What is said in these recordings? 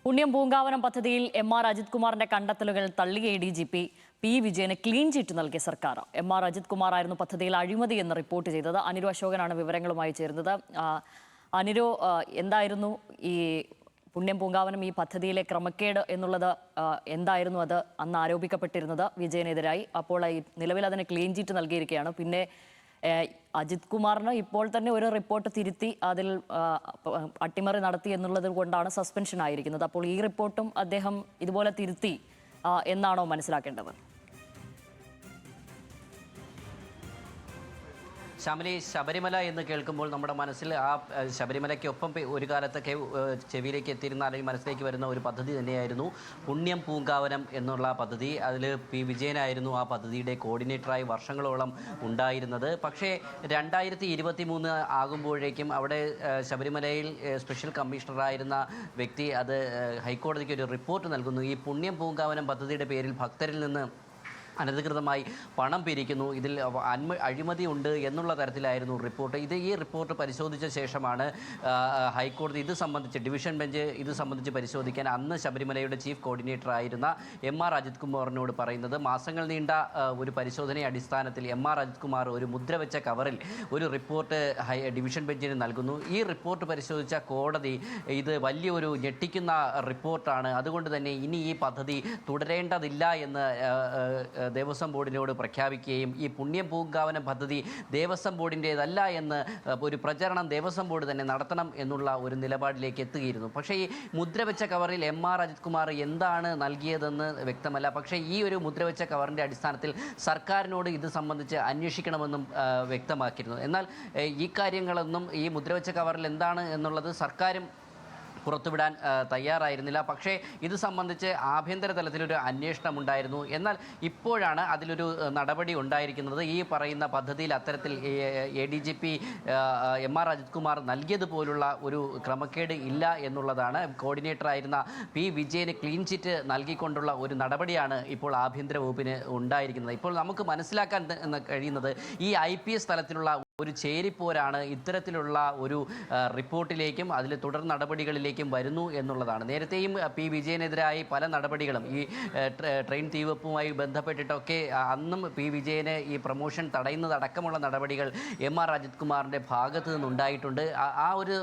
പുണ്യം പൂങ്കാവനം പദ്ധതിയിൽ എം.ആർ. അജിത് കുമാറിന്റെ കണ്ടെത്തലുകൾ തള്ളിയ DGP പി വിജയന് ക്ലീൻ ചിറ്റ് നൽകിയ സർക്കാർ. എം.ആർ. അജിത് കുമാർ ആയിരുന്നു പദ്ധതിയിൽ അഴിമതി എന്ന് റിപ്പോർട്ട് ചെയ്തത്. അനിരു അശോകനാണ് വിവരങ്ങളുമായി ചേരുന്നത്. അനിരു, എന്തായിരുന്നു ഈ പുണ്യം പൂങ്കാവനം ഈ പദ്ധതിയിലെ ക്രമക്കേട് എന്നുള്ളത്? എന്തായിരുന്നു അത് അന്ന് ആരോപിക്കപ്പെട്ടിരുന്നത് വിജയനെതിരായി? അപ്പോൾ നിലവിൽ അതിന് ക്ലീൻ ചിറ്റ് നൽകിയിരിക്കുകയാണ്. പിന്നെ അജിത് കുമാറിന് ഇപ്പോൾ തന്നെ ഒരു റിപ്പോർട്ട് തിരുത്തി അതിൽ അട്ടിമറി നടത്തി എന്നുള്ളത് കൊണ്ടാണ് സസ്പെൻഷൻ ആയിരിക്കുന്നത്. അപ്പോൾ ഈ റിപ്പോർട്ടും അദ്ദേഹം ഇതുപോലെ തിരുത്തി എന്നാണോ മനസ്സിലാക്കേണ്ടത്? ശ്യാമിലി, ശബരിമല എന്ന് കേൾക്കുമ്പോൾ നമ്മുടെ മനസ്സിൽ ആ ശബരിമലയ്ക്കൊപ്പം ഒരു കാലത്തൊക്കെ ചെവിയിലേക്ക് എത്തിയിരുന്ന അല്ലെങ്കിൽ മനസ്സിലേക്ക് വരുന്ന ഒരു പദ്ധതി തന്നെയായിരുന്നു പുണ്യം പൂങ്കാവനം എന്നുള്ള പദ്ധതി. അതിൽ പി വിജയനായിരുന്നു ആ പദ്ധതിയുടെ കോർഡിനേറ്ററായി വർഷങ്ങളോളം ഉണ്ടായിരുന്നത്. പക്ഷേ 2023 ആകുമ്പോഴേക്കും അവിടെ ശബരിമലയിൽ സ്പെഷ്യൽ കമ്മീഷണറായിരുന്ന വ്യക്തി അത് ഹൈക്കോടതിക്ക് ഒരു റിപ്പോർട്ട് നൽകുന്നു. ഈ പുണ്യം പൂങ്കാവനം പദ്ധതിയുടെ പേരിൽ ഭക്തരിൽ നിന്ന് അനധികൃതമായി പണം പിരിക്കുന്നു, ഇതിൽ അഴിമതി ഉണ്ട് എന്നുള്ള തരത്തിലായിരുന്നു റിപ്പോർട്ട്. ഈ റിപ്പോർട്ട് പരിശോധിച്ച ശേഷമാണ് ഹൈക്കോടതി ഇത് സംബന്ധിച്ച് ഡിവിഷൻ ബെഞ്ച് ഇത് സംബന്ധിച്ച് പരിശോധിക്കാൻ അന്ന് ശബരിമലയുടെ ചീഫ് കോർഡിനേറ്റർ ആയിരുന്ന എം.ആർ. അജിത് കുമാറിനോട് പറയുന്നത്. മാസങ്ങൾ നീണ്ട ഒരു പരിശോധനയുടെ അടിസ്ഥാനത്തിൽ എം.ആർ. അജിത് കുമാർ ഒരു മുദ്രവെച്ച കവറിൽ ഒരു റിപ്പോർട്ട് ഡിവിഷൻ ബെഞ്ചിന് നൽകുന്നു. ഈ റിപ്പോർട്ട് പരിശോധിച്ച കോടതി ഇത് വലിയൊരു ഞെട്ടിക്കുന്ന റിപ്പോർട്ടാണ്, അതുകൊണ്ട് തന്നെ ഇനി ഈ പദ്ധതി തുടരേണ്ടതില്ല എന്ന് ദേവസ്വം ബോർഡിനോട് പ്രഖ്യാപിക്കുകയും ഈ പുണ്യം പൂങ്കാവനം പദ്ധതി ദേവസ്വം ബോർഡിൻ്റേതല്ല എന്ന് ഒരു പ്രചരണം ദേവസ്വം ബോർഡ് തന്നെ നടത്തണം എന്നുള്ള ഒരു നിലപാടിലേക്ക് എത്തുകയായിരുന്നു. പക്ഷേ ഈ മുദ്രവെച്ച കവറിൽ എം.ആർ. അജിത് കുമാർ എന്താണ് നൽകിയതെന്ന് വ്യക്തമല്ല. പക്ഷേ ഈ ഒരു മുദ്രവെച്ച കവറിൻ്റെ അടിസ്ഥാനത്തിൽ സർക്കാരിനോട് ഇത് സംബന്ധിച്ച് അന്വേഷിക്കണമെന്നും വ്യക്തമാക്കിയിരുന്നു. എന്നാൽ ഈ കാര്യങ്ങളൊന്നും ഈ മുദ്രവെച്ച കവറിൽ എന്താണ് എന്നുള്ളത് സർക്കാരും പുറത്തുവിടാൻ തയ്യാറായിരുന്നില്ല. പക്ഷേ ഇത് സംബന്ധിച്ച് ആഭ്യന്തര തലത്തിലൊരു അന്വേഷണം ഉണ്ടായിരുന്നു. എന്നാൽ ഇപ്പോഴാണ് അതിലൊരു നടപടി ഉണ്ടായിരിക്കുന്നത്. ഈ പറയുന്ന പദ്ധതിയിൽ അത്തരത്തിൽ ADGP എം.ആർ. അജിത് കുമാർ നൽകിയതുപോലുള്ള ഒരു ക്രമക്കേട് ഇല്ല എന്നുള്ളതാണ്. കോർഡിനേറ്ററായിരുന്ന പി വിജയന് ക്ലീൻ ചിറ്റ് നൽകിക്കൊണ്ടുള്ള ഒരു നടപടിയാണ് ഇപ്പോൾ ആഭ്യന്തര വകുപ്പിന് ഉണ്ടായിരിക്കുന്നത്. ഇപ്പോൾ നമുക്ക് മനസ്സിലാക്കാൻ കഴിയുന്നത് ഈ IPS തലത്തിലുള്ള ഒരു ചേരിപ്പോരാണ് ഇത്തരത്തിലുള്ള ഒരു റിപ്പോർട്ടിലേക്കും അതിൽ തുടർ നടപടികളിലേക്കും വരുന്നു എന്നുള്ളതാണ്. നേരത്തെയും പി വിജയനെതിരായി പല നടപടികളും ഈ ട്രെയിൻ തീവെപ്പുമായി ബന്ധപ്പെട്ടിട്ടൊക്കെ അന്നും പി വിജയന് ഈ പ്രൊമോഷൻ തടയുന്നതടക്കമുള്ള നടപടികൾ എം.ആർ. അജിത് കുമാറിൻ്റെ ഭാഗത്ത് നിന്നുണ്ടായിട്ടുണ്ട്. ആ ഒരു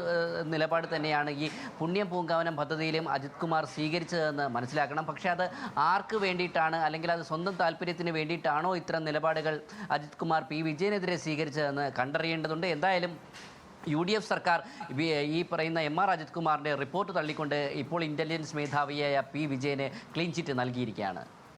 നിലപാട് തന്നെയാണ് ഈ പുണ്യം പൂങ്കാവനം പദ്ധതിയിലും അജിത് കുമാർ സ്വീകരിച്ചതെന്ന് മനസ്സിലാക്കണം. പക്ഷേ അത് ആർക്ക് വേണ്ടിയിട്ടാണ്, അല്ലെങ്കിൽ അത് സ്വന്തം താല്പര്യത്തിന് വേണ്ടിയിട്ടാണോ ഇത്തരം നിലപാടുകൾ അജിത് കുമാർ പി വിജയനെതിരെ സ്വീകരിച്ചതെന്ന് കണ്ടറിയേണ്ടതുണ്ട്. എന്തായാലും UDF സർക്കാർ ഈ പറയുന്ന എം.ആർ. അജിത് കുമാറിൻ്റെ റിപ്പോർട്ട് തള്ളിക്കൊണ്ട് ഇപ്പോൾ ഇന്റലിജൻസ് മേധാവിയായ പി വിജയന് ക്ലീൻ ചിറ്റ് നൽകിയിരിക്കുകയാണ്.